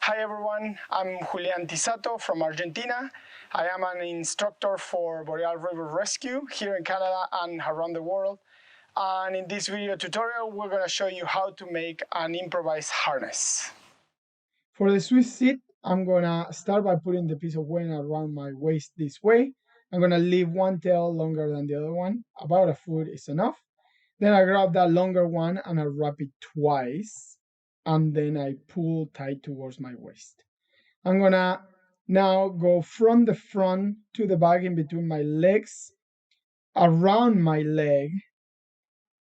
Hi everyone, I'm Julian Tisato from Argentina. I am an instructor for Boreal River Rescue here in Canada and around the world. And in this video tutorial, we're going to show you how to make an improvised harness. For the Swiss seat, I'm going to start by putting the piece of weight around my waist this way. I'm going to leave one tail longer than the other one. About a foot is enough. Then I grab that longer one and I wrap it twice. And then I pull tight towards my waist. I'm gonna now go from the front to the back in between my legs, around my leg,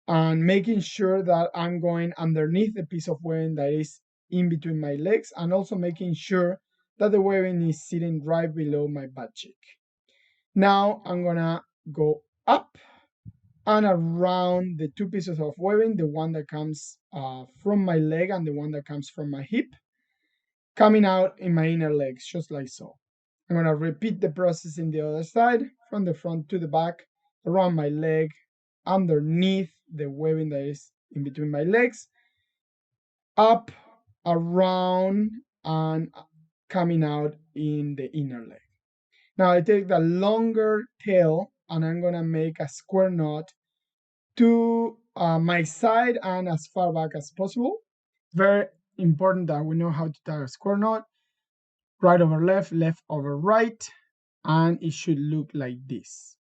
and making sure that I'm going underneath the piece of webbing that is in between my legs, and also making sure that the webbing is sitting right below my butt cheek. Now I'm gonna go up and around the two pieces of webbing, the one that comes from my leg and the one that comes from my hip, coming out in my inner legs, just like so. I'm going to repeat the process in the other side, from the front to the back, around my leg, underneath the webbing that is in between my legs, up, around, and coming out in the inner leg. Now I take the longer tail and I'm going to make a square knot to my side and as far back as possible. Very important that we know how to tie a square knot. Right over left, left over right, and it should look like this.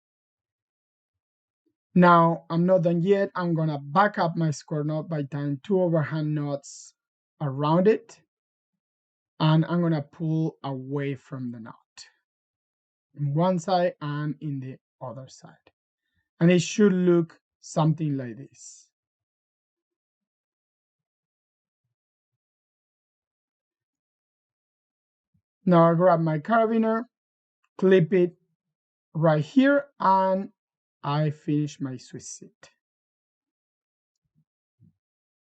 Now, I'm not done yet. I'm gonna back up my square knot by tying two overhand knots around it, and I'm gonna pull away from the knot in one side and in the other side. And it should look something like this. Now I grab my carabiner, clip it right here, and I finish my Swiss seat.